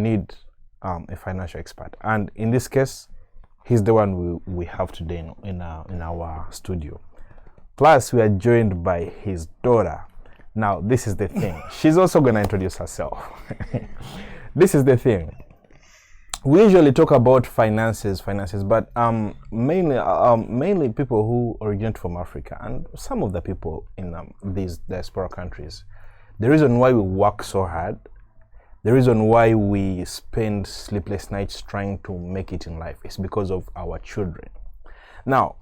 need a financial expert, and in this case, he's the one we have today in our studio. Plus, we are joined by his daughter. Now, this is the thing. She's also going to introduce herself. This is the thing. We usually talk about finances, but mainly people who originate from Africa and some of the people in these diaspora countries. The reason why we work so hard, the reason why we spend sleepless nights trying to make it in life is because of our children. Now,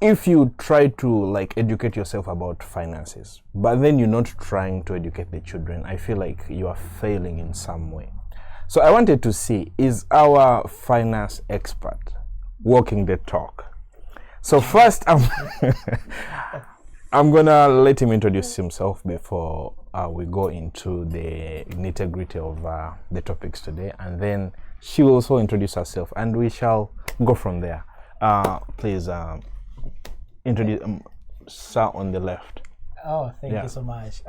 if you try to like educate yourself about finances, but then you're not trying to educate the children, I feel like you are failing in some way. So I wanted to see, is our finance expert walking the talk? So first, I'm gonna let him introduce himself before we go into the nitty-gritty of the topics today, and then she will also introduce herself, and we shall go from there. Please introduce sir on the left. Oh, thank you so much.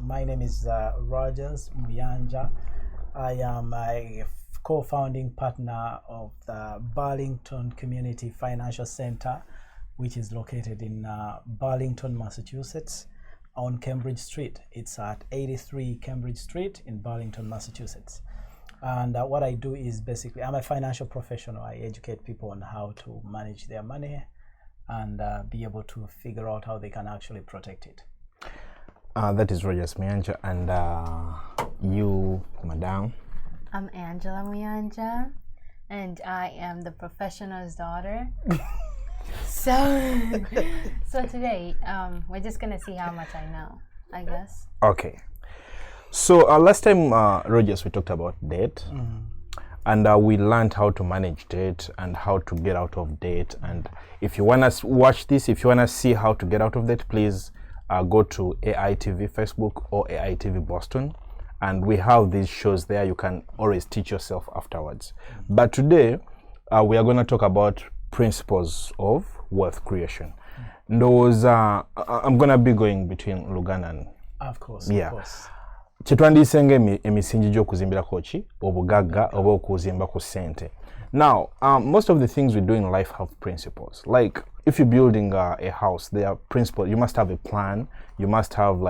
My name is Rogers Muyanja. I am a co-founding partner of the Burlington Community Financial Center, which is located in Burlington, Massachusetts, on Cambridge Street. It's at 83 Cambridge Street in Burlington, Massachusetts. And what I do is basically, I'm a financial professional. I educate people on how to manage their money and be able to figure out how they can actually protect it. That is Rogers Muyanja, and you, madam? I'm Angela Muyanja, and I am the professional's daughter. So today, we're just gonna see how much I know, I guess. Okay. So last time, Rogers, we talked about debt, and we learned how to manage debt and how to get out of debt. And if you wanna watch this, if you wanna see how to get out of debt, please go to AITV Facebook or AITV Boston, and we have these shows there. You can always teach yourself afterwards. But today, we are going to talk about principles of wealth creation. Those I'm going to be going between Luganda and... Of course, yeah. Of course. Kyetwandiyise emisingi gy'okuzimbirako ki obugagga oba okuzimba ku ssente. Now, most of the things we do in life have principles. Like, if you're building a house, there are principles. You must have a plan. You must have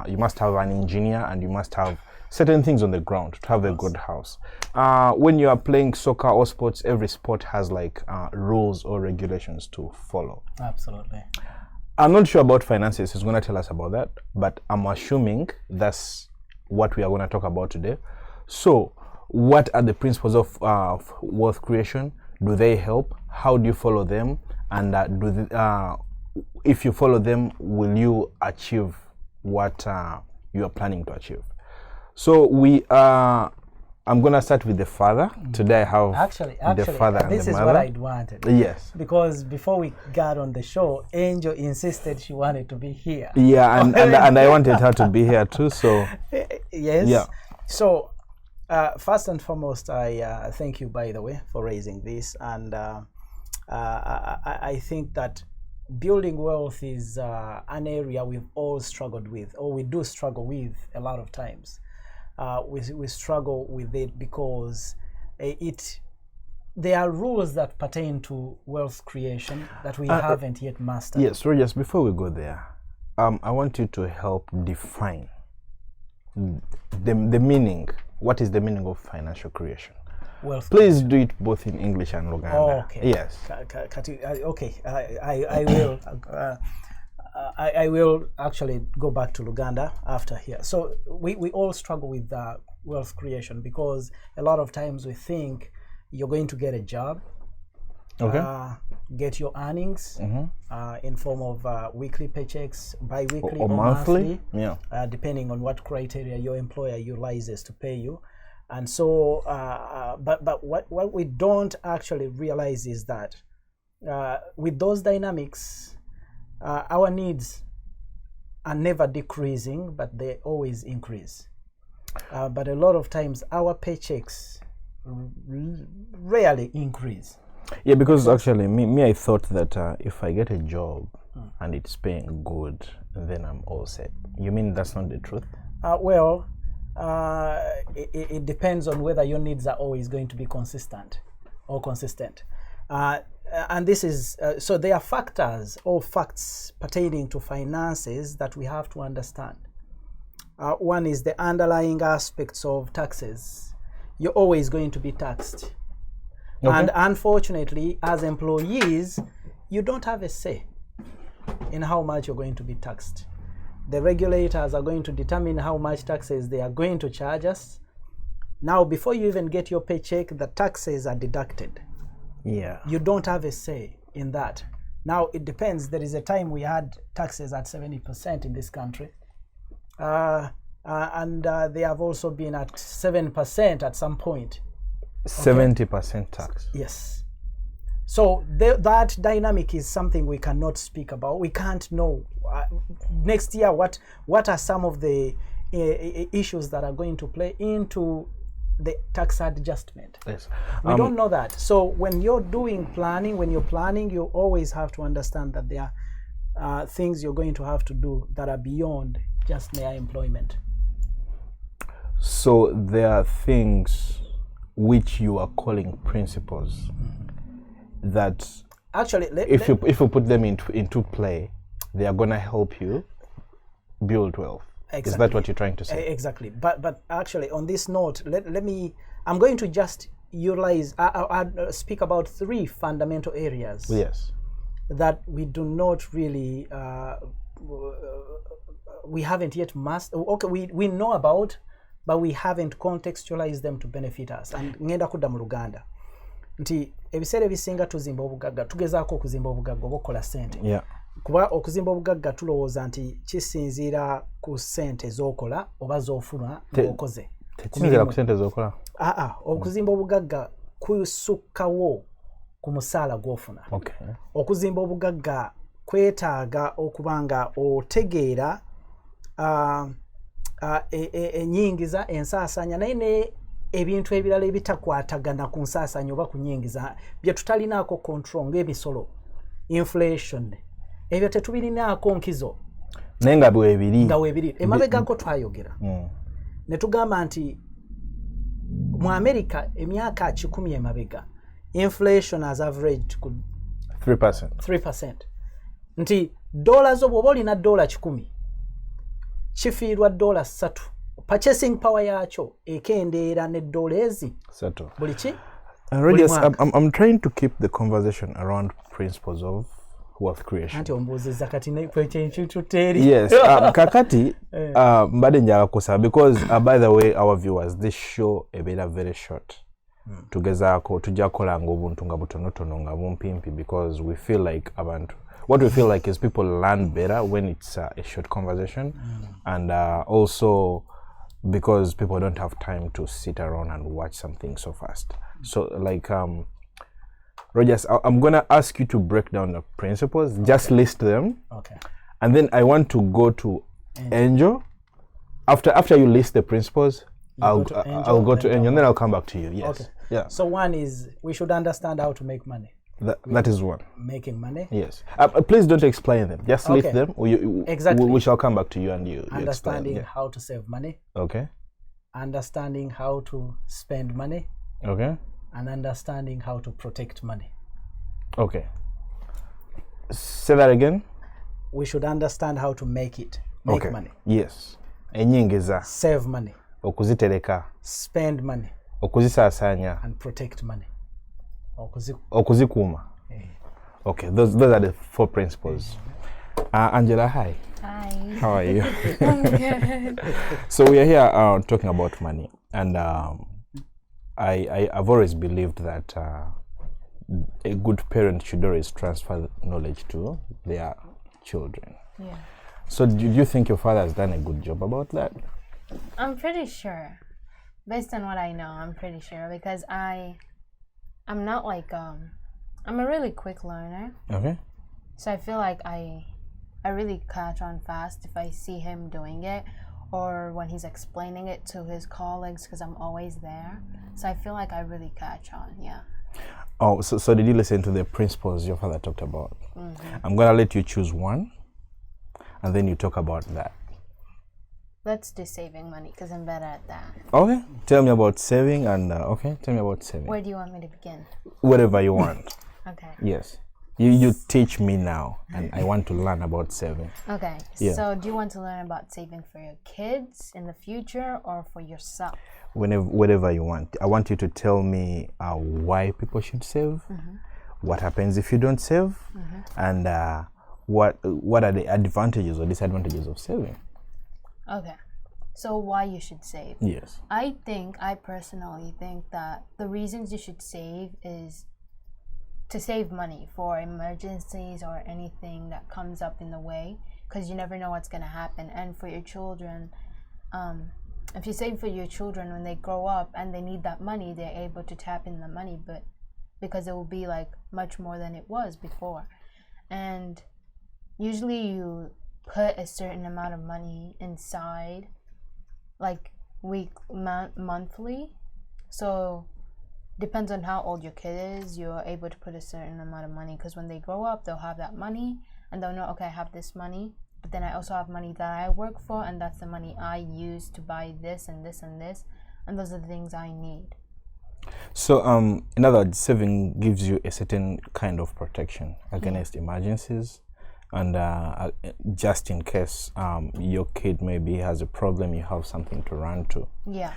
you must have an engineer, and you must have certain things on the ground to have a good house. When you are playing soccer or sports, every sport has rules or regulations to follow. Absolutely. I'm not sure about finances. He's going to tell us about that, but I'm assuming that's what we are going to talk about today. So, what are the principles of wealth creation? Do they help? How do you follow them? And if you follow them, will you achieve what you are planning to achieve? So I'm going to start with the father. Today I have actually, the father and the mother. This is what I wanted. Yes. Because before we got on the show, Angel insisted she wanted to be here. Yeah, and I wanted her to be here too. So yes. Yeah. So first and foremost, I thank you, by the way, for raising this. And I think that building wealth is an area we've all struggled with, or we do struggle with a lot of times. We struggle with it because there are rules that pertain to wealth creation that we haven't yet mastered. Yes, Rogers, before we go there, I want you to help define the meaning. What is the meaning of financial creation? Wealth Please do it both in English and Luganda. Oh, okay. Yes. Okay. I will. I will actually go back to Luganda after here. So we all struggle with wealth creation because a lot of times we think you're going to get a job, get your earnings in form of weekly paychecks, bi-weekly or monthly, depending on what criteria your employer utilizes to pay you. And so, but what we don't actually realize is that with those dynamics, our needs are never decreasing, but they always increase. But a lot of times our paychecks rarely increase. Yeah, because actually me I thought that if I get a job and it's paying good, then I'm all set. You mean that's not the truth? Well, it depends on whether your needs are always going to be consistent or consistent. And this is, so there are factors or facts pertaining to finances that we have to understand. One is the underlying aspects of taxes. You're always going to be taxed. Okay. And unfortunately, as employees, you don't have a say in how much you're going to be taxed. The regulators are going to determine how much taxes they are going to charge us. Now, before you even get your paycheck, the taxes are deducted. Yeah. You don't have a say in that. Now, it depends. There is a time we had taxes at 70% in this country. And they have also been at 7% at some point. 70% tax? Yes. So that dynamic is something we cannot speak about. We can't know next year what are some of the issues that are going to play into the tax adjustment. Yes. We don't know that. So when you're doing planning, you always have to understand that there are things you're going to have to do that are beyond just mere employment. So there are things which you are calling principles that actually if you put them into play, they are going to help you build wealth. Exactly. Is that what you're trying to say? Exactly. But actually, on this note, I'm going to just utilize, I'll speak about 3 fundamental areas. Yes. That we do not really, we haven't yet mastered. Okay, we know about, but we haven't contextualized them to benefit us. And ngenda kudda mu Luganda nti ebiseera ebisinga tuzimba obugagga, tugezaako okuzimba obugagga obukola ssente. Yeah. Kuba okuzimba obugagga tulowooza nti kisinziira ku ssente z'okola oba z'ofuna ng'okoze. Kisinziira ku ssente z'okola? Okuzimba obugagga kusukkawo ku musaala gw'ofuna. Okay. Okuzimba obugagga kwetaaga okuba nga otegeera ennyingiza, ensaasaanya, naye ne ebintu ebirala ebitakwatagana ku nsaasaanya oba ku nnyingiza bye tutalinaako control ng'ebisolo, inflation, ebyo tetubirinaako nkizo. Naye nga bwebiri. Nga weebiri. Emabegako twayogera. Ne tugamba nti mu America emyaka 10 emabega inflation has averaged ku 3%. 3%. Nti dola zo bw'oba olina dola 10 kifiirwa dola 3. Purchasing power yacho ekendeera ne dola ezi 3. Buli ki? Rogers, I'm trying to keep the conversation around principles of wealth creation. Anti ombuuziza kati nekwekintu teri. Yes. Kakati mbadde njagala kusaba because by the way our viewers, this show ebeera very short. Tugezaako tujja kukolanga obuntu nga butonotono nga bumpimpi because we feel like abantu, what we feel like is people learn better when it's a short conversation, and also because people don't have time to sit around and watch something so fast. So like Rogers, I'm gonna ask you to break down the principles, just list them. Okay. And then I want to go to Angel. After you list the principles, I'll go to Angel and then I'll come back to you. Yes. Okay. Yeah. So one is we should understand how to make money. That is one. Making money. Yes. Please don't explain them. Just list them. Exactly. We shall come back to you and you understanding explain. how to save money. Okay. Understanding how to spend money. Okay. And understanding how to protect money. Okay. Say that again. We should understand how to make money. Yes. Enyingiza. Save money. Okuzitereka. Spend money. Okuzisaasanya. And protect money. Okuzikuuma. Okay, those are the 4 principles. Angela, hi. Hi. How are you? I'm good. So we are here talking about money, and I've always believed that a good parent should always transfer knowledge to their children. Yeah. So do you think your father has done a good job about that? I'm pretty sure. Based on what I know, I'm pretty sure because I'm not like I'm a really quick learner. Okay. So I feel like I really catch on fast if I see him doing it or when he's explaining it to his colleagues because I'm always there. So I feel like I really catch on, yeah. Oh, so did you listen to the principles your father talked about? I'm going to let you choose one and then you talk about that. let's do saving money because I'm better at that. Okay, tell me about saving and tell me about saving. Where do you want me to begin? Whatever you want. Okay. Yes. You teach me now, and I want to learn about saving. Okay. Yeah. So do you want to learn about saving for your kids in the future or for yourself? Whatever you want. I want you to tell me why people should save, what happens if you don't save, and what are the advantages or disadvantages of saving. Okay. So why you should save? Yes. I personally think that the reasons you should save is to save money for emergencies or anything that comes up in the way, because you never know what's going to happen. And for your children, if you save for your children when they grow up and they need that money, they're able to tap in the money, but because it will be like much more than it was before. And usually you put a certain amount of money inside, like monthly. So depends on how old your kid is, you're able to put a certain amount of money, because when they grow up they'll have that money and they'll know, okay, I have this money, but then I also have money that I work for, and that's the money I use to buy this and this and this, and those are the things I need. So in other words, saving gives you a certain kind of protection against emergencies, and just in case your kid maybe has a problem, you have something to run to. Yeah.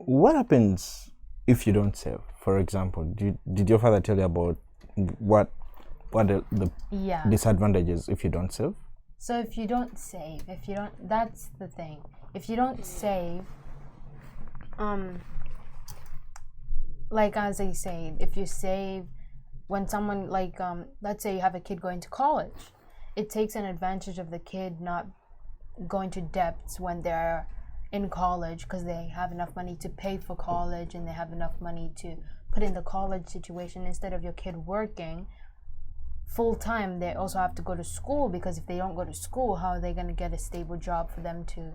What happens if you don't save? For example, did your father tell you about what are the disadvantages if you don't save? So if you don't save, that's the thing. If you don't save, like as I say, if you save when someone, like let's say you have a kid going to college, it takes an advantage of the kid not going to debts when they're in college, because they have enough money to pay for college and they have enough money to put in the college situation. Instead of your kid working full time, they also have to go to school, because if they don't go to school, how are they going to get a stable job for them to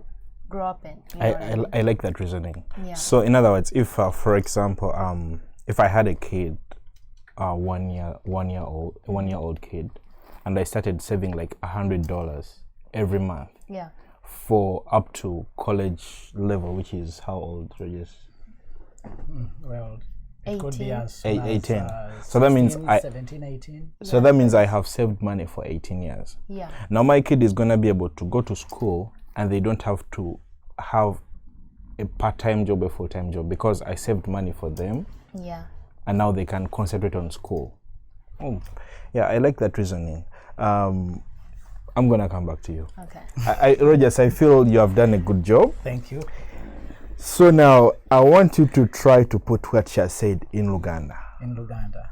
grow up in? I like that reasoning. Yeah. So in other words, if for example if I had a kid, one year old kid, and I started saving like $100 every month, for up to college level, which is how old, Regis? Well, it 18. could be as soon 18. as, So that means 17, 18. So that means I have saved money for 18 years. Yeah. Now my kid is gonna be able to go to school, and they don't have to have a part-time job, a full-time job, because I saved money for them. Yeah. And now they can concentrate on school. Oh, yeah, I like that reasoning. I'm gonna come back to you. Okay. Rogers, I feel you have done a good job. Thank you. So now I want you to try to put what she has said in Luganda. In Luganda.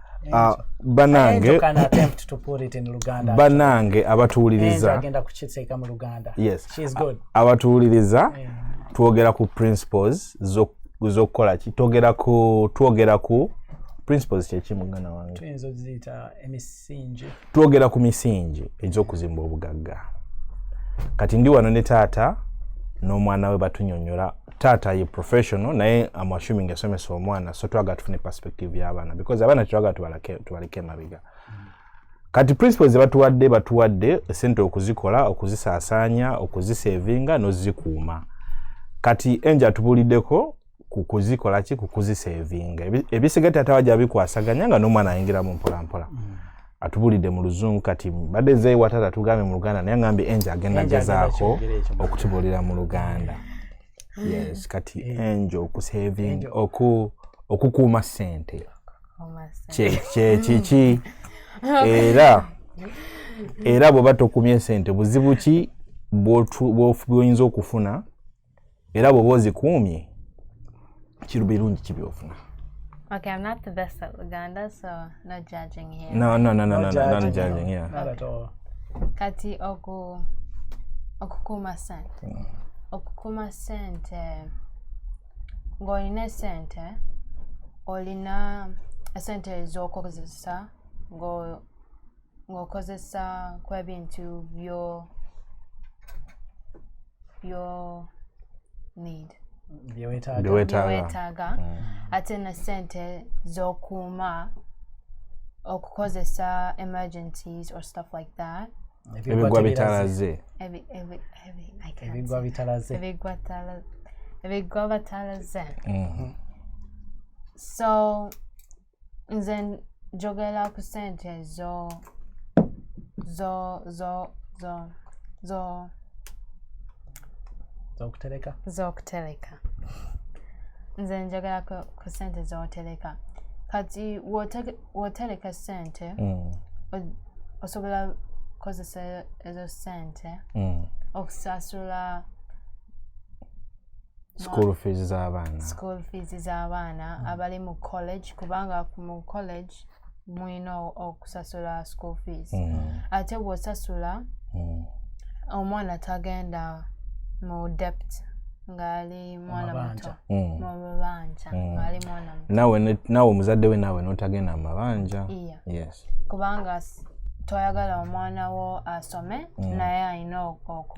Banange. You can attempt to put it in Luganda. Banange abatuwuliriza. Agenda kuchiteeka mu Luganda. Yes. She is good. Abatuwuliriza twogera ku principles z'okukola ki? Twogera ku principles kyeki mugana wange. Tuyinza okuziyita emisingi. Twogera ku misingi egy'okuzimba obugagga. Kati ndi wano ne taata n'omwana we batunyonyola. Taata ye professional, naye I'm assuming yasomesa omwana, so twaga tufune perspective y'abaana, because abaana twaga tubaleke mabiga. Kati principles batuwadde esente okuzikola, okuzisaasaanya, okuzisavinga n'ozikuuma. Kati enja tubuliddeko ku kuzikola ki, ku kuzisavinga. Ebisigaye taata wajja bikwasaganya nga n'omwana ayingiramu mpola mpola. Atubulidde mu Luzungu, kati badde nze ewa taata tugambe mu Luganda, naye ngambye enja agenda gezaako okutubulira mu Luganda. Yes, kati enjo okusaving okukuuma ssente kiki era bw'oba tokumye ssente buzibu ki bw'oyinza okufuna, era bw'oba ozikuumye birungi ki by'ofuna. Okay, I'm not the best at Luganda, so no judging here. No judging here. Not at all. Kati okukuuma ssente. Okukuma sente, ng'olina esente, olina esente ez'okozesa ng'okozesa kw'ebintu byo need. Byewetaaga. Ate ne sente z'okuuma okukozesa emergencies or stuff like that. ebigwa bitalaze ebigwa bitalaze ebigwa batalaze. So nze njogera ku sente zo zokutereka. Nze njogera ku sente zokutereka. Kati wotereka sente osobola kozesa ezo sente okusasula school fees z'abaana abali mu college, kubanga mu college mwina okusasula school fees. Ate bw'osasula omwana tagenda mu debt ngali mwana muto mu mabanja ngali mwana muto. Nawe muzadde we nawe n'otagenda mu mabanja. Yes. Kubanga toyagala omwana wo asome naye alina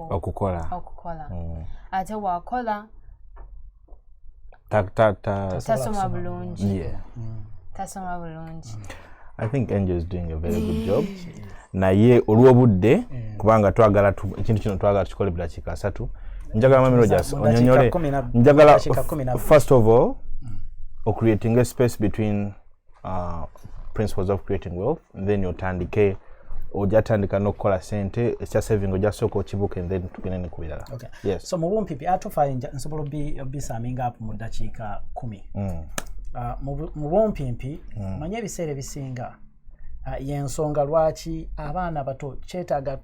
okukola. Ate bw'akola tasoma bulungi. Tasoma bulungi. I think Angel is doing a very good job. Naye olw'obudde kubanga twagala ekintu kino twagala tukole bidakiika 3. Njagala Mami Rogers onyonyole. Njagala first of all creating a space between principles of creating wealth, and then otandike ojatandika n'okukola sente ekya saving ojasooka okibuka and then tugende ne kubirala. Okay. Yes. So mu bumpipi atufainja nsobola bi summing up mu dakiika 10. Mu bumpimpi manye ebiseera ebisinga y'ensonga lwaki abaana bato kyetaaga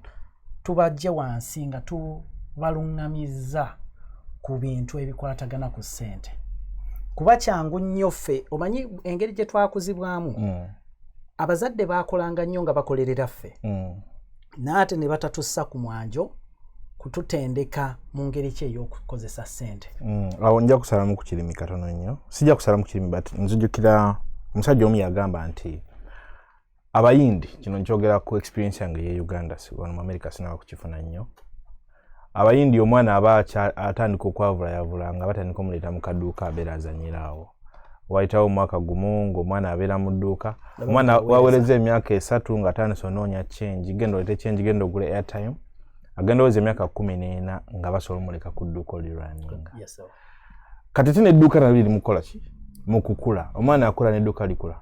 tubajje wansi nga tubalungamizza ku bintu ebikwatagana ku ssente. Kuba kyangu nnyo ffe omanyi engeri gye twakuzibwamu abazadde baakolanga nnyo nga bakolerera ffe naate ne batatussa ku mwanjo kututendeka mu ngeri ki ey'okukozesa ssente. Awo nja kusalamu ku kirimi katono nnyo. Sijja kusalamu ku kirimi but nzijukira omusajja omu yagamba nti abayindi, kino nkyogera ku experience yange ye Uganda, wano mu America sinaba kukifuna nnyo. Abayindi omwana aba atandika okwavula nga batandika omuleeta mu kaduuka abeera azanyiraawo. Wayitawo omwaka gumu ng'omwana abeera mu dduuka. Omwana wawereza emyaka 3 nga atandise onoonya change, genda oleete change, genda ogula airtime. Agenda oweza emyaka 14 nga basobola omuleka ku dduuka olirunning. Yes, sir. Kati tine edduuka nalyo liri mukola ki? Mu kukula. Omwana akula n'edduuka likula.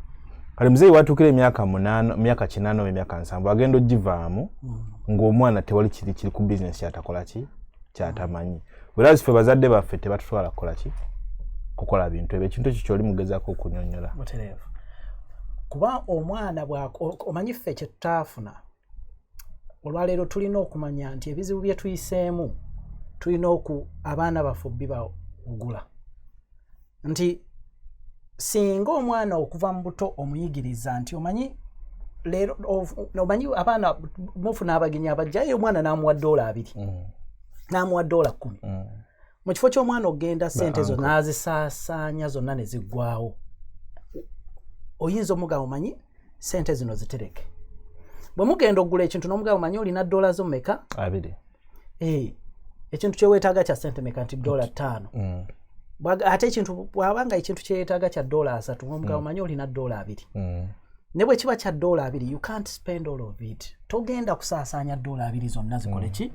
Kale muzeeyi waatuukira emyaka 8, emyaka 9, emyaka 7 agenda ogivaamu ng'omwana tewali kiri ku business kyatakola ki? Kyatamanyi. Whereas ffe bazadde baffe tebatutwala kukola ki? Kukola bintu ebyo. Ekintu ekyo ky'oli mugezaako okunyonnyola. Mutereevu. Kuba omwana omanyi ffe kye tutaafuna. Olwaleero tulina okumanya nti ebizibu bye tuyiseemu tulina abaana baffe bibawugula. Nti singa omwana okuva mu buto omuyigiriza nti omanyi leero omanyi abaana mufuna abagenyi abajjayo omwana n'amuwa $2 n'amuwa $10 mu kifo ky'omwana ogenda ssente zo n'azisaasaanya zonna ne ziggwawo. Oyinza omugamba omanyi ssente zino zitereke. Bwe mugenda okugula ekintu n'omugamba omanyi olina $2 zo mmeka? 2. Ekintu kyeweetaaga kya ssente mmeka? Nti $5. Ate ekintu bw'abanga ekintu kyeyeetaaga kya $3 omugamba omanyi olina $2. Ne bwe kiba kya $2 you can't spend all of it. Togenda kusaasaanya $2 zonna zikole ki?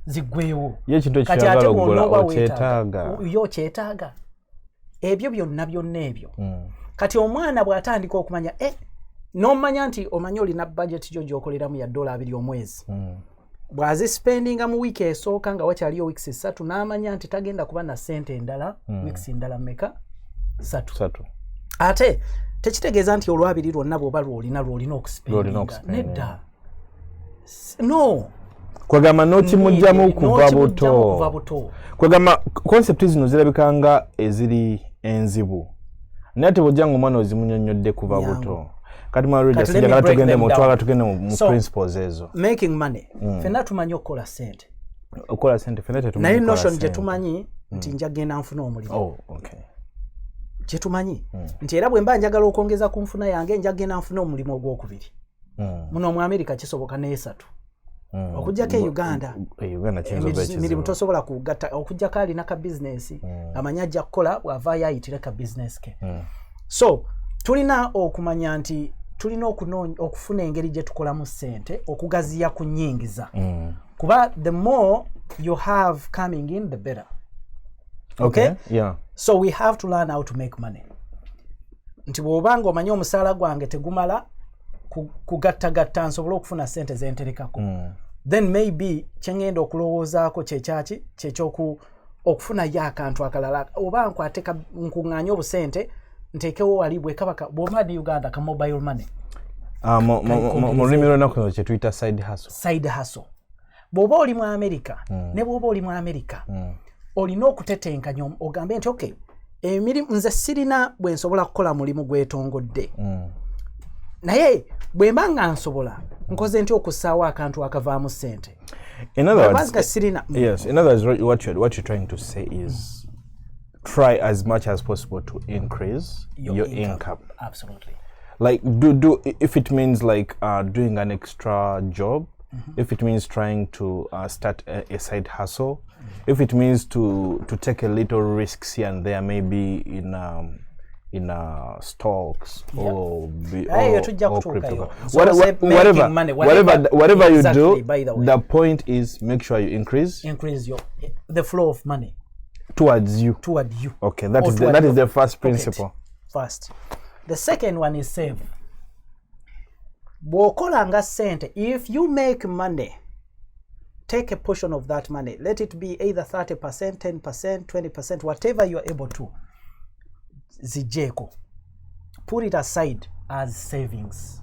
Ziggwewo. Ye ekintu ekyagala okugula okyetaaga. Yo kyetaaga. Ebyo byonna ebyo. Kati omwana bw'atandika okumanya n'omanya nti omanyi olina budget gyo gy'okoleramu ya $2 omwezi. Bw'azispendinga mu wiiki esooka nga wakyaliyo weeks 3 n'amanya nti tagenda kuba na ssente endala weeks endala mmeka? 3. Ate tekitegeeza nti olwabiri lwonna bw'oba lw'olina okuspendinga. Nedda. No. Kwegamba n'okimugyamu kuva buto. Kwegamba concept zino zirabika nga eziri enzibu. Naye tebojjanga omwana ozimunyonnyodde kuva buto. Kati Maria sinjagala tugende mu principles ezo. Making money. Fenna tumanyi okukola ssente. Okukola ssente fenna tetumanyi. Naye notion gye tumanyi nti njagenda nfuna omulimu. Oh, okay. Gye tumanyi nti era bwe mba njagala okwongeza ku nfuna yange njagenda nfuna omulimu ogwokubiri. Muno mu America kisoboka n'esatu. Okujjako e Uganda emirimu tosobola kugatta okujjako alina ka business amanya ajja kukola bw'avaayo ayitire ka business ke. So tulina okumanya nti tulina okufuna engeri gye tukolamu ssente okugaziya ku nnyingiza kuba the more you have coming in the better. Okay? Yeah. So we have to learn how to make money. Nti bw'obanga omanyi omusaala gwange tegumala kugattagatta nsobola okufuna ssente zenterekako. Then maybe kyengenda okulowoozaako kyekyoku okufunayo akantu akalala oba nkwate nkuŋŋaanye obusente nteekewo wali bwekabaka bw'omaadi Uganda ka mobile money. Mu lulimi lw'ennaku kye tuyita side hustle. Side hustle. Bw'oba oli mu America ne bw'oba oli mu America olina okutetenkanya ogambe nti okay emirimu nze sirina bwe nsobola kukola mulimu gw'etongodde naye bwe mba nga nsobola nkoze nti okussaawo akantu akavaamu ssente. In other words, what you're trying to say is try as much as possible to increase your income. Absolutely. Like do if it means like doing an extra job, if it means trying to start a side hustle, if it means to take a little risks here and there, maybe in stocks or crypto. Whatever you do, the point is make sure you increase the flow of money towards you. Okay, that is the first principle. First. The second one is save. Bwokolanga sente, if you make money, take a portion of that money. Let it be either 30%, 10%, 20%, whatever you are able to. Zijeko. Put it aside as savings.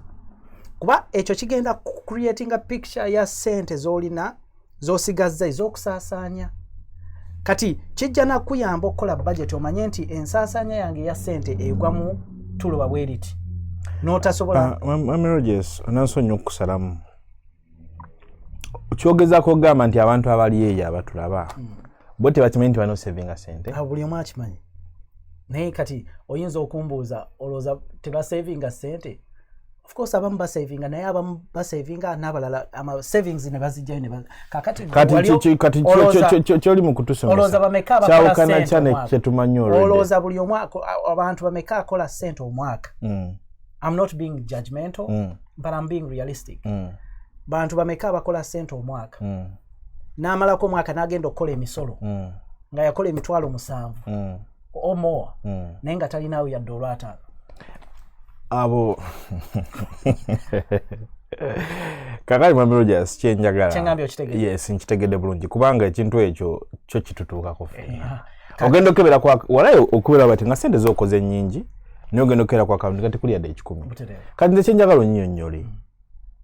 Kuba ekyo kigenda creating a picture ya sente zolina zosigazza ezokusaasanya. Kati kijja na kuyamba okukola budget omanye nti ensaasanya yange ya sente egwa mu tuloba bweriti. Notasobola. Mami Rogers, onansonyi okusalamu. Kyogezaako ogamba nti abantu abali eyo abatulaba. Bo tebakimanyi nti bano savinga sente. Buli omu akimanyi. Naye kati oyinza okumbuuza olowooza tebasavinga sente. Of course abamu basavinga naye abamu basavinga n'abalala savings ne bazijjayo kakati kyoli mu kutusomesa. Olowooza bameka abakola sente kyawukana kyetumanyi olwedde. Olowooza buli omwaka abantu bameka akola sente omwaka. I'm not being judgmental, but I'm being realistic. Bantu bameka abakola sente omwaka. N'amalako omwaka n'agenda okukola emisolo. Nga yakola emitwalo 7. Or more. Naye nga talinaawo yadde olwataano. Abo kakali Mami Rogers kyenjagala. Kyengambye okitegedde. Yes, nkitegedde bulungi kubanga ekintu ekyo kyo kitutuukako ffenna. Ogenda okebera walayo okubera bati nga sente z'okoze nnyingi naye ogenda okebera ku akawunti kati kuli yadde 10. Kati nze kyenjagala onnyinyonnyole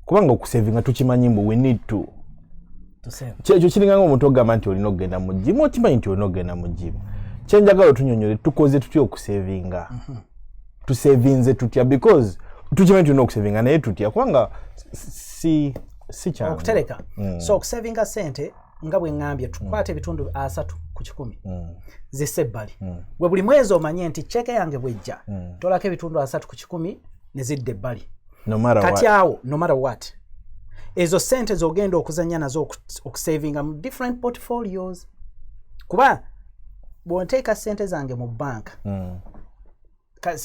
kubanga okusevinga tukimanyi mbu we need to kyekyo kiringanga omuntu ogamba nti olina okugenda mu gyimu okimanyi nti olina okugenda mu gyimu. Kyenjagala otunnyonnyole tukoze tutya okusevinga. Tusevinze tutya because tukimanyi tulina okusevinga naye tutya kubanga si kyangu okutereka. So okusevinga sente nga bwe ngambye tukwate ebitundu 3 ku 100 zisse ebbali. Bwe buli mwezi omanye nti cheke yange bwejja tolako ebitundu 3 ku 100 ne zidde ebbali. Kati awo no matter what ezo sente zogenda okuzanya nazo okusavinga mu different portfolios kuba bw'onteeka sente zange mu bank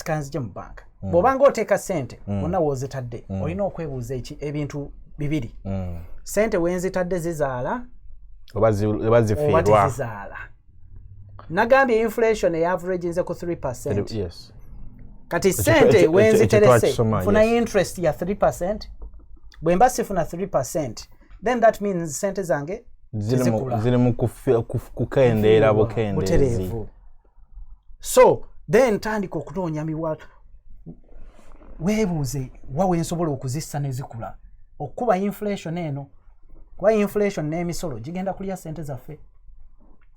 kanzije mu bank bw'obanga oteeka sente wonna woozitadde olina okwebuuza ebintu bibiri. Sente wenzitadde zizaala oba zizaala. Nagambye inflation average nze ku 3%. Yes. Kati sente wenziterese funa interest ya 3%. Bwe mba sifuna 3%, then that means sente zange ziri mu kukendeera bukendeezi. So then tandika okunoonya miwala weebuuze wawe nsobola okuzissa ne zikula okuba inflation eno kuba inflation n'emisolo gigenda kulya sente zaffe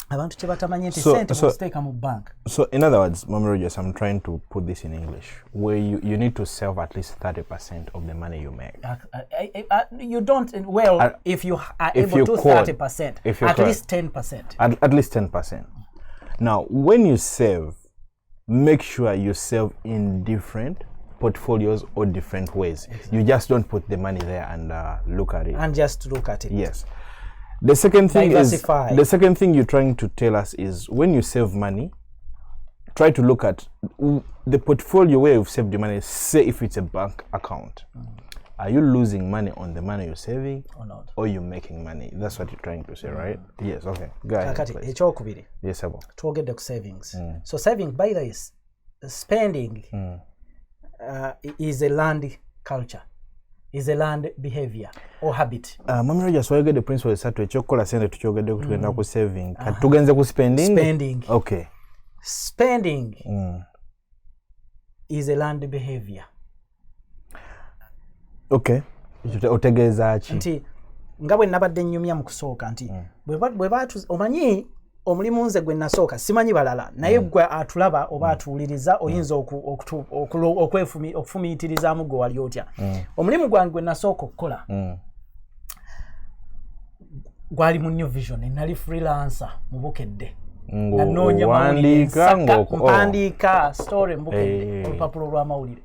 abantu kye batamanyi nti sente bw'oziteeka mu bank. So in other words, Mami Rogers, I'm trying to put this in English where you need to save at least 30% of the money you make. You don't, if you are able to 30%, at least 10%. At least 10%. Now, when you save, make sure you save in different portfolios or different ways. Exactly. You just don't put the money there and look at it. And just look at it. Yes. The second thing you're trying to tell us is when you save money, try to look at the portfolio where you've saved your money. Say if it's a bank account, are you losing money on the money you're saving or not? Or you're making money? That's what you're trying to say, right? Yes, okay. Go ahead. Kakati, please. ekyokubiri. Yes, Sabo. Twogedde ku savings. So saving, by the way, spending is a learned culture, is a learned behavior or habit. Mami Rogers, wayogedde principle esatu ekyokukola sente tukyogedde ku tugenda ku saving. Kati tugenze ku spending? Spending. Okay. Spending is a learned behavior. Okay. Otegeeza ki? Nti nga bwe nabadde nnyumya mu kusooka nti bwe baatu omanyi omulimu nze gwe nasooka simanyi balala naye gwe atulaba oba atuwuliriza oyinza okufumiitirizaamu gwe wali otya. Omulimu gwange gwe nasooka okukola gwali mu New Vision, nali freelancer mu Bukedde. Nanoonya mpandiika story mu Bukedde olupapula olw'amawulire.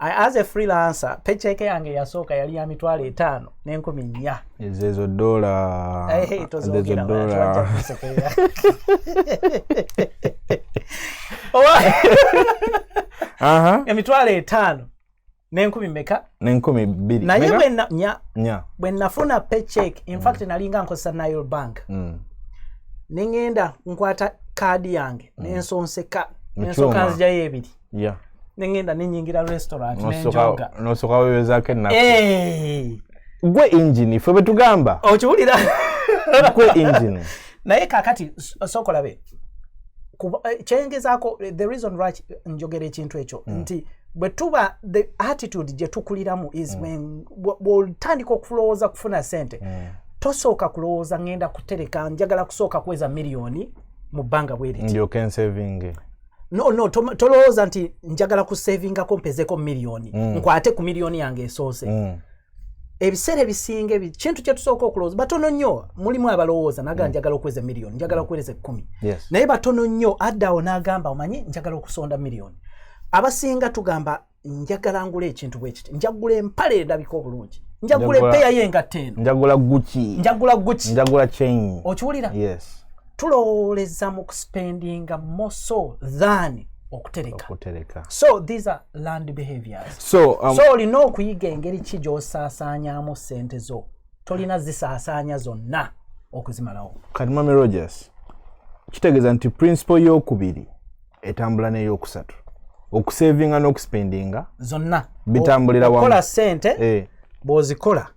As a freelancer, paycheck yange yasooka yali ya $5,000 n'Enkumi 4. Ezo dola. Tozogera. $5,000 n'Enkumi meka? N'Enkumi 2. Naye bwe nafuna paycheck, in fact nalinga nkozesa Nile Bank. Nengenda nkwata kaadi yange n'ensonseka nzigyayo ebiri. Yeah. Nengenda ninyingira restaurant n'enjoga. Nosoka wewezaako ennaku. Gwe engine ffe bwe tugamba. Okiwulira? Gwe engine. Naye kaakati sokolabe. Kyengezaako the reason right njogera ekintu ekyo nti bwe tuba the attitude gye tukuliramu is when bw'otandika okulowooza kufuna sente tosooka kulowooza ngenda kutereka njagala kusooka kweza miliyoni mu bbanga bweriti. Ndyoke nsaving. No, tolowooza nti njagala kusavingako mpezeko miliyoni nkwate ku miliyoni yange esoose. Ebiseera ebisinga kintu kye tusooka okulowooza batono nnyo, mulimu abalowooza naga njagala okweza miliyoni, njagala okweza 10. Naye batono nnyo addawo n'agamba omanyi njagala okusonda miliyoni. Abasinga tugamba njagala ngula ekintu bwe kiti, njagula empale erabika obulungi, njagula epeya y'engato eno, njagula Gucci, njagula chain. Okiwulira? Yes. Tulowooleza mu kuspendinga more so than okutereka. So these are learned behaviors. So olina okuyiga engeri ki gy'osaasaanyaamu ssente zo. Tolina zisaasaanya zonna okuzimalawo. Kati Mami Rogers, kitegeeza nti principle y'okubiri etambula n'ey'okusatu. Okusavinga n'okuspendinga zonna bitambulira wamu. Okola ssente bw'ozikola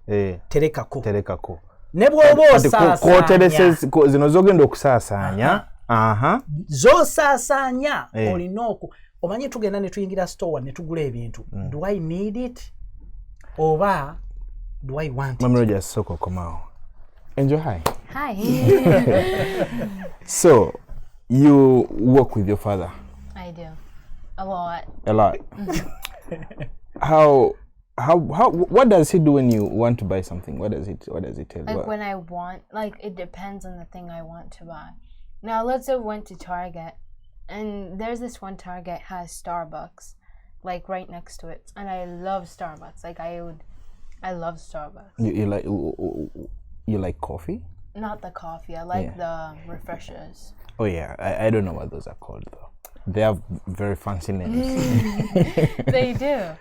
terekako. Ne bw'oba osaasaanya zino zogenda okusaasaanya z'osaasaanya olina omanyi tugenda ne tuyingira store ne tugula ebintu. Do I need it oba do I want it? Mami Rogers, soko komao. Enjoy. Hi. So you work with your father? I do. A lot. What does he do when you want to buy something? What does he tell you? Like when I want, like it depends on the thing I want to buy. Now let's say we went to Target and there's this one Target has Starbucks like right next to it, and I love Starbucks. Like I love Starbucks. You like coffee? Not the coffee. I like the refreshers. Oh yeah, I don't know what those are called though. They have very fancy names. They do.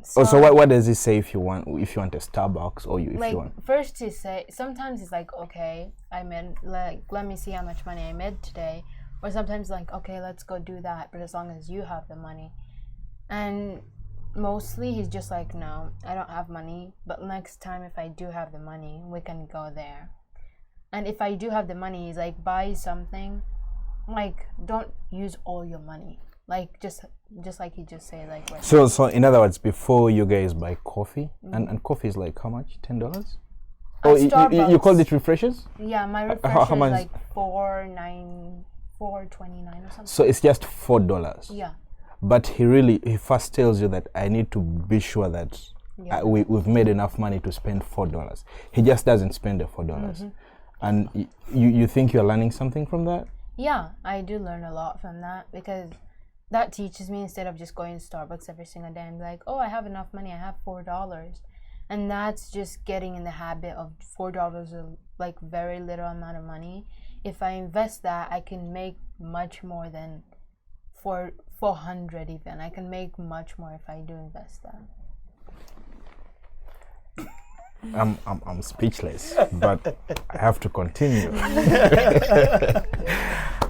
So what does it say if you want a Starbucks or if you want? First to say, sometimes it's like, okay, let me see how much money I made today. Or sometimes like, okay, let's go do that, but as long as you have the money. And mostly he's just like, no, I don't have money, but next time if I do have the money, we can go there. And if I do have the money, he's like, buy something. Like, don't use all your money. Like, just like he just said, like. So in other words, before you guys buy coffee, and coffee is like how much? $10? Oh, you called it refreshers? Yeah, my refreshers is like $4.29 or something. So it's just $4. Yeah. But he first tells you that I need to be sure that we've made enough money to spend $4. He just doesn't spend the $4. And you think you're learning something from that? Yeah, I do learn a lot from that because that teaches me, instead of just going to Starbucks every single day and be like, oh, I have enough money, I have $4. And that's just getting in the habit of $4 is like very little amount of money. if I invest that, I can make much more than 400 even. I can make much more if I do invest that. I'm speechless, but I have to continue.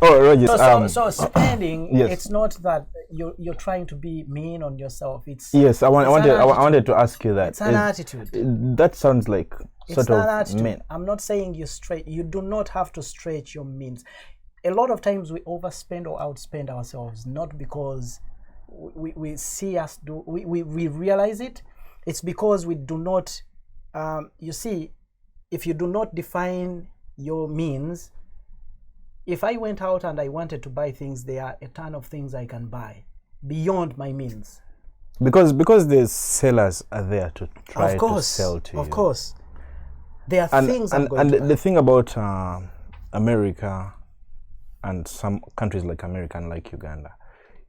Oh, Rogers. So spending, yes. It's not that you're trying to be mean on yourself. It's yes. I wanted to ask you that. It's an attitude. That sounds like sort of mean. I'm not saying you do not have to stretch your means. A lot of times we overspend or outspend ourselves, not because we see us do. We realize it. It's because we do not. You see, if you do not define your means, if I went out and I wanted to buy things, there are a ton of things I can buy beyond my means. Because the sellers are there to try to sell to you. Of course. There are things I'm going to buy. The thing about America and some countries like America and like Uganda,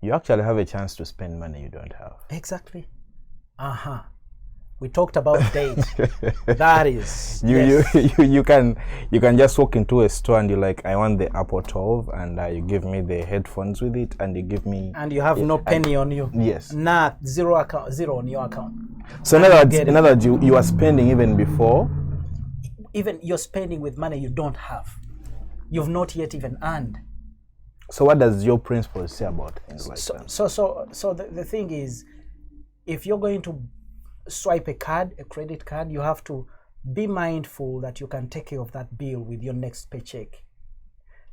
you actually have a chance to spend money you don't have. Exactly. We talked about date. That is you can just walk into a store and you're like, I want the Apple 12, and you give me the headphones with it, and you give me, and you have no penny on you. Yes. Zero on your account. So in other words, you are spending even before. Even you're spending with money you don't have. You've not yet even earned. So what does your principle say about things like that? So the thing is, if you're going to swipe a credit card, you have to be mindful that you can take care of that bill with your next paycheck.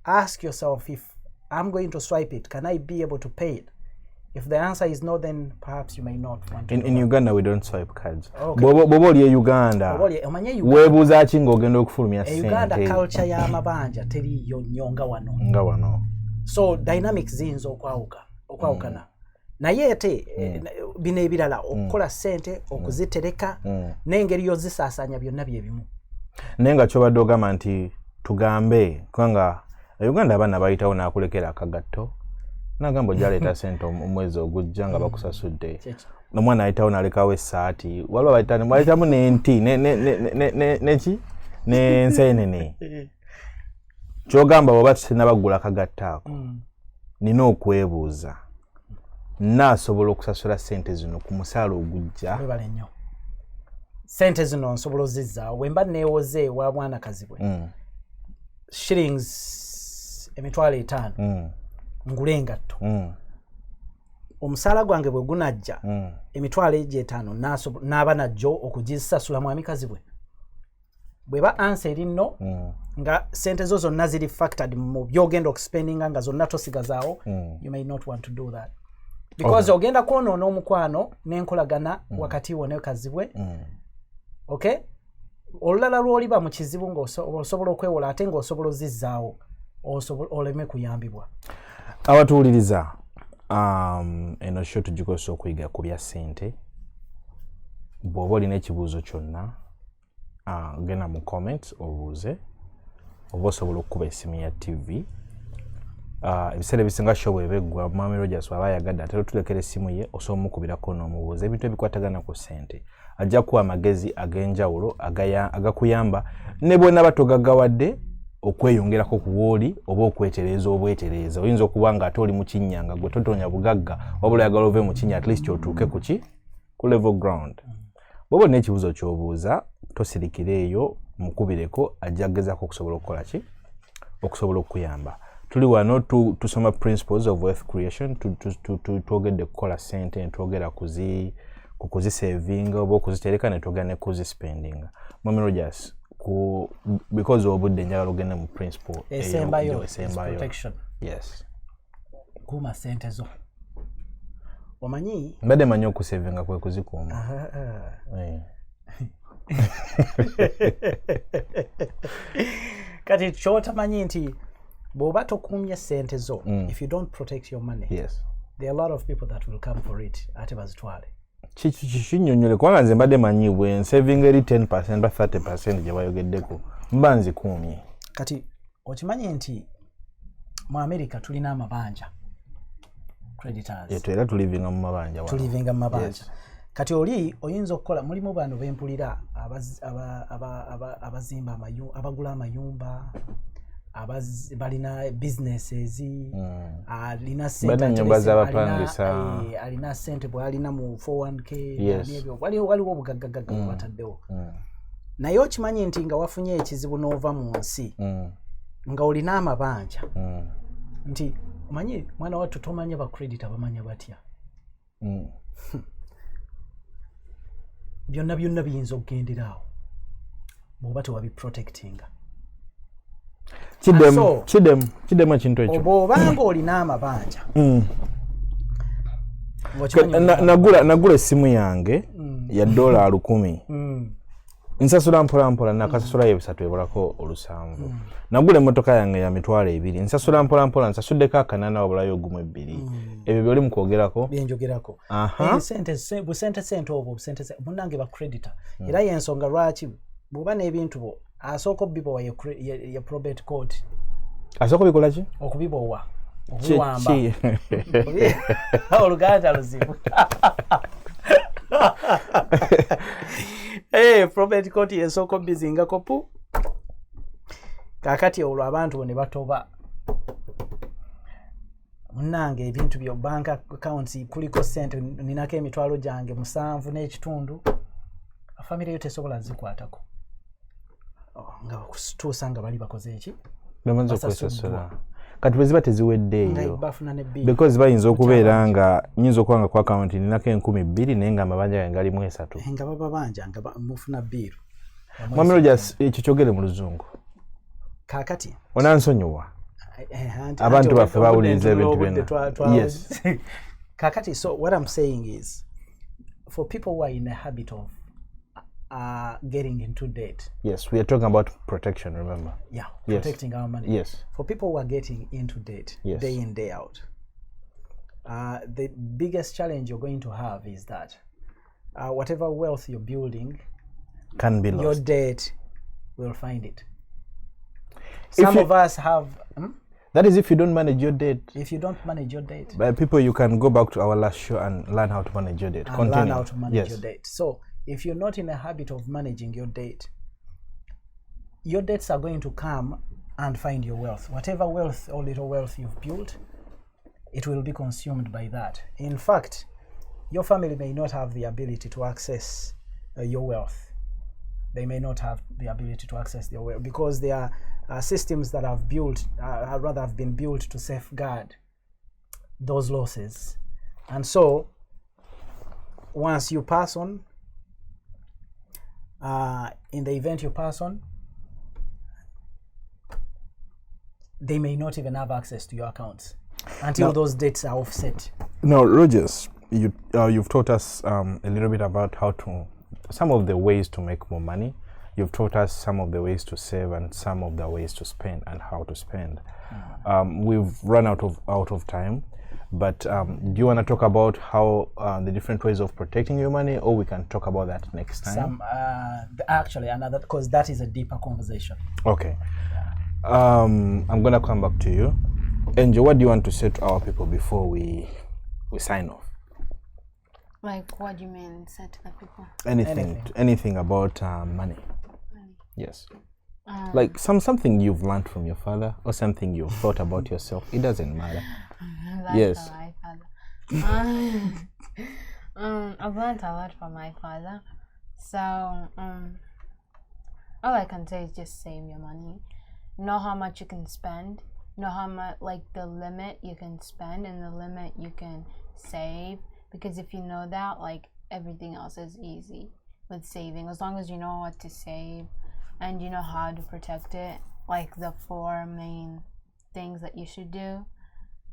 Ask yourself, if I'm going to swipe it, can I be able to pay it? If the answer is no, then perhaps you may not want to. In Uganda, we don't swipe cards. Okay. Boboli Uganda. Webuza chingo ogenda okufulumya sente. Uganda culture ya mabanja teriyo nnyo nga wano. So dynamics zinzo okwawukana. Naye ate bino ebirala okukola ssente okuzitereka n'engeri yozisaasaanya byonna bye bimu. Naye nga kyobadde ogamba nti tugambe kubanga Uganda abaana bayitawo n'akulekera akagatto n'agamba ojaleeta ssente omwezi ogujja nga bakusasudde. Omwana ayitawo n'alekawo essaati waliwo bayitamu n'enti neki n'enseenene. Kyogamba bw'oba tusinabagula akagatto ako nina okwebuuza. Nasobola okusasula ssente zino ku musaala ogujja. Webale nnyo. Ssente zino nsobola ozizzaawo. Bwe mba neewoze wa mwanakazi bwe. Shillings $5,000. Ngule engatto. Omusaala gwange bwe gunajja $5,000 n'aba najjo okugizisasula mwamikazi bwe. Bweba answer eri nno nga ssente zo zonna ziri factored mu byogenda okuspendinga nga zonna tosigazaawo, you may not want to do that. Because ogenda kwonoona omukwano n'enkolagana wakati wo ne kazibwe. Okay? Olulala lw'oliba mu kizibu ng'osobola okwewola ate ng'osobola ozizzaawo oleme kuyambibwa. Abatuwuliriza eno show tugikosa okuyiga ku bya ssente. Bw'oba olina ekibuuzo kyonna genda mu comments obuuze, oba osobola okukuba essimu ya TV. Ebiseera ebisinga show bwebeggwa Mwami Rogers waba ayagadde ate tulekera essimu ye osobola omukubirako n'omubuuza ebintu ebikwatagana ku ssente. Ajja kuwa amagezi ag'enjawulo agakuyamba ne bwonna batogaggawadde okweyongerako ku bwoli oba okwetereeza obwetereeza. Oyinza okuba nga ate oli mu kinnya nga gwe totonya bugagga wabula oyagala ove mu kinnya at least otuuke ku level ground. Bw'oba olina ekibuuzo ky'obuuza tosirikira eyo mukubireko ajja kugezaako okusobola okukola ki? Okusobola okuyamba. Tuli wano tusoma principles of wealth creation, twogedde kukola ssente, twogera kuzisavinga oba okuzitereka ne twogera ne kuzispendinga. Mwami Rogers, because obudde njagala ogende mu principle esembayo protection. Yes. Kuuma ssente zo. Omanyi? Mbadde manyi okusavinga kwe kuzikuuma. Kati ky'otamanyi nti bw'oba tokuumye ssente zo, if you don't protect your money, yes, there are a lot of people that will come for it ate bazitwale. Kinnyonnyole kubanga nze mbadde manyi bwe nsavinga eri 10% ba 30% gye bayogeddeko mba nzikuumye. Kati okimanyi nti mu America tulina amabanja creditors. Era tulivinga mu mabanja. Tulivinga mu mabanja. Yes. Kati oli oyinza okukola mulimu bano bempulira abazimba amayumba, abagula amayumba, balina businesses alina Bana nyumba z'abapangisa. alina sente bwalina mu 401k Yes. n'ebyo waliwo obugaggaga bataddewo naye okimanyi nti nga wafunye ekizibu n'ova mu nsi nga olina amabanja nti omanyi mwana wattu tomanya ba credit abamanya batya byonna biyinza okugenderaawo bw'oba tewabiprotectinga kiddemu ekintu ekyo bw'obanga olina amabanja nagula essimu yange ya $1,000 nsasula mpolampola nakasasula ebisatu ebulako olusanvu nagula emmotoka yange ya $2,000 nsasula mpolampola nsasuddeko akanana wabulayo ogumu ebbiri ebyo byoli mukwogerako byenjogerako busente obwo munnange ba creditor era yensonga lwaki bw'oba n'ebintu bo asooka obibowa ye probate court asooka obikola ki okubibowa okubiwamba oluganda luzibu probate court yensooka obizingako pu kakati olwo abantu bo ne batoba munnange ebintu byo bank accounts kuliko sente ninako emitwalo gyange 7 n'ekitundu family yo tesobola zikwatako nga kutuusa nga bali bakoze eki bamanza okwesasula kati bwe ziba teziweddeeyo bafuna ne bill because bayinza okubeera nga nyinza okuba nga ku account ninako 2,000 naye nga amabanja gange galimu 3 nga baba banja nga mufuna bill Mwami Rogers ekyo kyogere mu luzungu kakati onansonyiwa abantu baffe bawuliriza ebintu byonna yes kakati so what I'm saying is for people who are in a habit of getting into debt. Yes, we are talking about protection, remember? Yeah, protecting our money. Yes. For people who are getting into debt day in, day out, the biggest challenge you're going to have is that whatever wealth you're building can be lost. Your debt will find it. Some of us have... That is if you don't manage your debt. If you don't manage your debt. But people, you can go back to our last show and learn how to manage your debt. Learn how to manage your debt. So, if you're not in a habit of managing your debts are going to come and find your wealth. Whatever wealth or little wealth you've built, it will be consumed by that. In fact, your family may not have the ability to access your wealth. They may not have the ability to access their wealth because there are systems that have been built to safeguard those losses. And so, once you pass on, in the event you pass on, they may not even have access to your accounts until those debts are offset. Now, Rogers, you've taught us a little bit about some of the ways to make more money. You've taught us some of the ways to save and some of the ways to spend and how to spend. We've run out of time, but do you want to talk about how the different ways of protecting your money, or we can talk about that next time? Actually, another, because that is a deeper conversation. Okay. I'm going to come back to you. Angel, what do you want to say to our people before we sign off? Like, what do you mean, say to the people? Anything about money. Yes. Like something you've learned from your father or something you've thought about yourself. It doesn't matter. Yes. I've learned a lot from my father. So, all I can say is just save your money. Know how much you can spend. Know how much, like the limit you can spend and the limit you can save. Because if you know that, like, everything else is easy with saving. As long as you know what to save and you know how to protect it, like the 4 main things that you should do.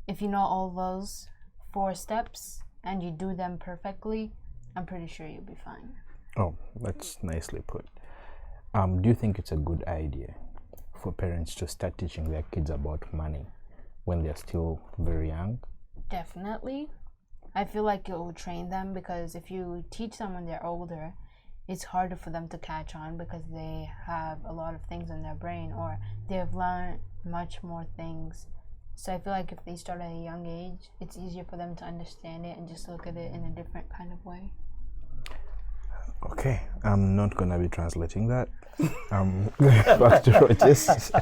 If you know all those 4 steps and you do them perfectly, I'm pretty sure you'll be fine. Oh, that's nicely put. Do you think it's a good idea for parents to start teaching their kids about money when they're still very young? Definitely. I feel like it will train them, because if you teach them when they're older, it's harder for them to catch on because they have a lot of things in their brain, or they have learned much more things. So I feel like if they start at a young age, it's easier for them to understand it and just look at it in a different kind of way. Okay, I'm not gonna be translating that. Back to Rogers.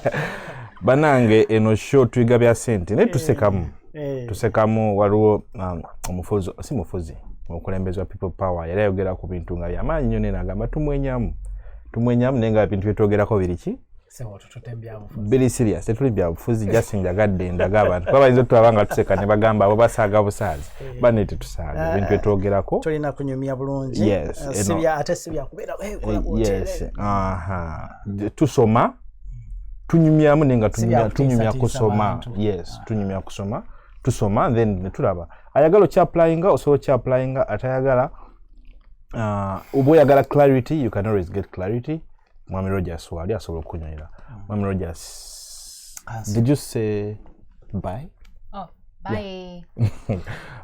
Banange eno show twiga bya sente ne tusekamu waliwo omufuzi si mufuzi omukulembeze wa people power yali ayogera ku bintu nga byamaanyi nnyo ne nagamba tumwenyamu nenga bintu byetogerako biriki biri serious tetuli bya bufuzi jasinga gadde endaga abantu babayinza tulabanga tuseka ne bagamba abo basaaga busaazi banete tusaaga bintu byetogerako tulina kunyumya bulungi sibya ate sibya kubeera yes tusoma tunyumyamu nenga tunyumya kusoma yes tunyumya kusoma tusoma then tulaba ayagala kya applyinga osobola kya applyinga atayagala obo yagala clarity you can always get clarity. Mwami Rogers wali asobola okunyira. Mwami Rogers, did you say bye? Oh, bye.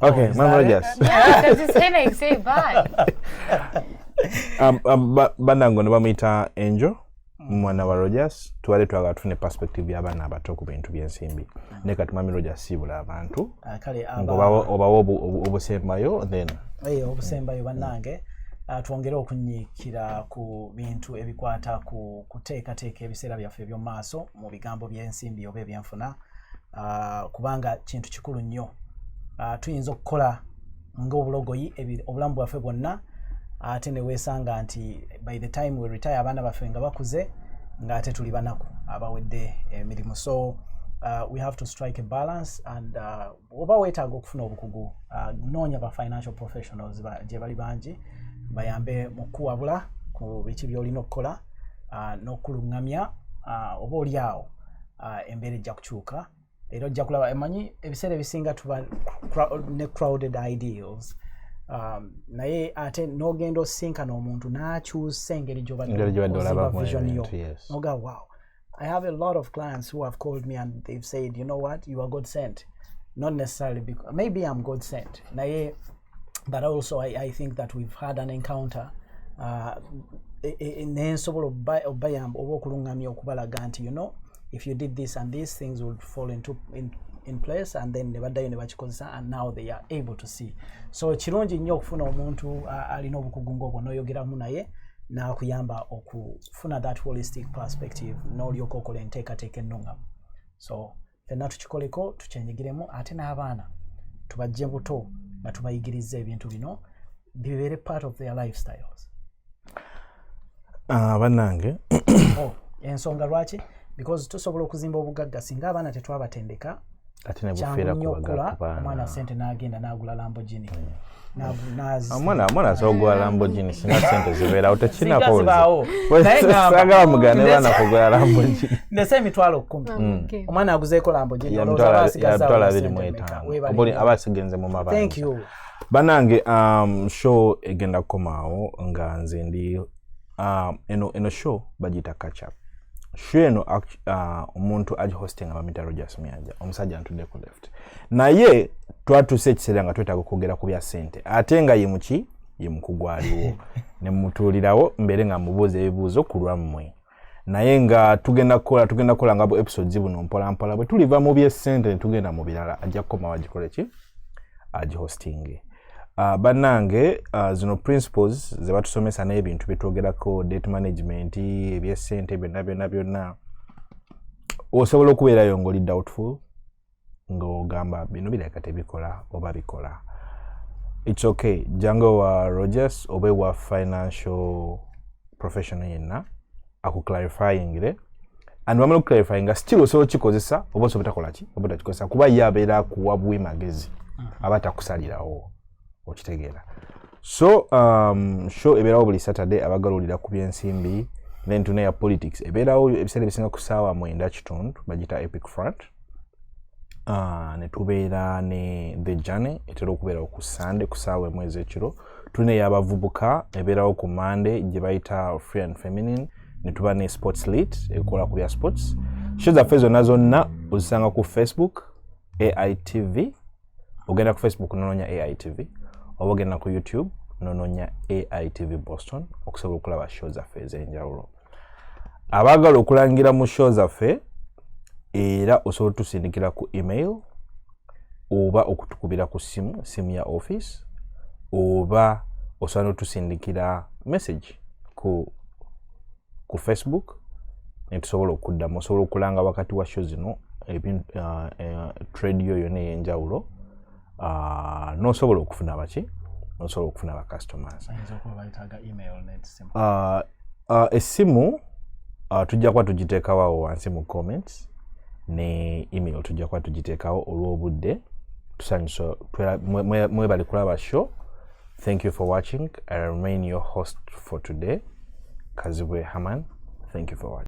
Okay, Mwami Rogers. Yeah, because it's saying say bye. Banango ne bamuyita Angel mwana wa Rogers twali twagala tufune perspective y'abaana abato ku bintu by'ensimbi ne kati Mwami Rogers sibula abantu kale obawo obusembayo then obusembayo bannange twongere okunyikira ku bintu ebikwata ku kuteekateeka ebiseera byaffe eby'omu maaso mu bigambo by'ensimbi oba ebyenfuna kubanga kintu kikulu nnyo tuyinza okukola ng'obulogoyi obulamu bwaffe bwonna ate ne weesanga nti by the time we retire abaana baffe nga bakuze ng'ate tuli banaku abawedde emirimu so we have to strike a balance and oba weetaaga okufuna obukugu noonya ba financial professionals gye bali bangi bayambe mu kuwabula ku biki by'olina okukola n'okuluŋŋamya oba oliawo embeera ejja kukyuka era ojja kulaba emanyi ebiseera ebisinga tuba ne crowded ideals naye ate n'ogenda osinkana omuntu n'akyusa engeri gy'obadde vision yo noga wow I have a lot of clients who have called me and they've said, you know what, you are God sent. Not necessarily because maybe I'm God sent. But also I think that we've had an encounter in you know, if you did this and these things would fall in place and then and now they are able to see. So kirungi nnyo okufuna omuntu alina obukugu ng'obwo n'oyogeramu naye n'akuyamba okufuna that holistic perspective n'olyoka okola enteekateeka ennungamu. So fenna tukikoleko tukyenyigiremu ate n'abaana tubajje buto nga tubayigiriza ebintu bino bibeere part of their lifestyles. Bannange ensonga lwaki because tusobola okuzimba obugagga singa abaana tetwabatendeka ate ne bufiira kubagala omwana sente n'agenda n'agula Lamborghini. Mwana asogwa Lamborghini sina sente zibeerawo tekinako sagala mugane bana kugula Lamborghini ndese emitwalo 10 omwana aguzeeko Lamborghini yatwala 25 abasigenze mu mabanga. Thank you banange show egenda kukomaawo nga nze ndi eno show bagita catch up show eno omuntu aji hosting abamita Rogers Muyanja omusajja ntudde ku left naye twatuse ekiseera nga twetaaga okwogera ku bya ssente ate nga ye muki ye mukugu aliwo ne mutuulirawo mbere nga mubuuza ebibuuzo ku lwammwe naye nga tugenda kukola nga episodes buno mpola bwe tuliva mu by'essente ne tugenda mu birala ajja kukomawo agikole ki aji hosting. Bannange zino principles ze batusomesa n'ebintu byetwogerako debt management eby'essente byonna osobola okubeerayo ng'oli doubtful ng'ogamba bino bireka tebikola oba bikola. It's okay jango wa Rogers oba wa financial professional yenna akuclarifyingire and wamala okuclarifyinga still osobola kikozesa oba osobola takola ki oba takikozesa kuba yabeera kuwa bwemagezi abatakusalirawo okitegeera. So show ebeerawo buli Saturday abagalulira ku by'ensimbi then tune ya politics ebeerawo ebiseera bisinga ku ssaawa 9 kitundu bagita Epic Front. Ne tubeera ne The Journey etera okubeerawo ku Sunday ku ssaawa 1 ez'ekiro. Tune y'abavubuka ebeerawo ku Monday gye bayita Free and Feminine ne tuba ne Sports Lit ekola ku bya sports. Show zaffe zonna ozisanga ku Facebook AITV. Ogenda ku Facebook nononya AITV oba ogenda ku YouTube nononya AITV Boston okusobola okulaba show zaffe ez'enjawulo. Abaagala okulangira mu show zaffe era osobola tusindikira ku email oba okutukubira ku simu ya office oba osobola tusindikira message ku Facebook netusobola okuddamu, osobola okulanga wakati wa show zino trade yo yonna ey'enjawulo n'osobola okufuna baki n'osobola okufuna ba customers. Essimu tujja kuba tugiteekawo wansi mu comments, ne email tujja kuba tugiteekawo olw'obudde. Tusanyusa mwebali kulaba show. Thank you for watching. I remain your host for today, Kazibwe Haman. Thank you for watching.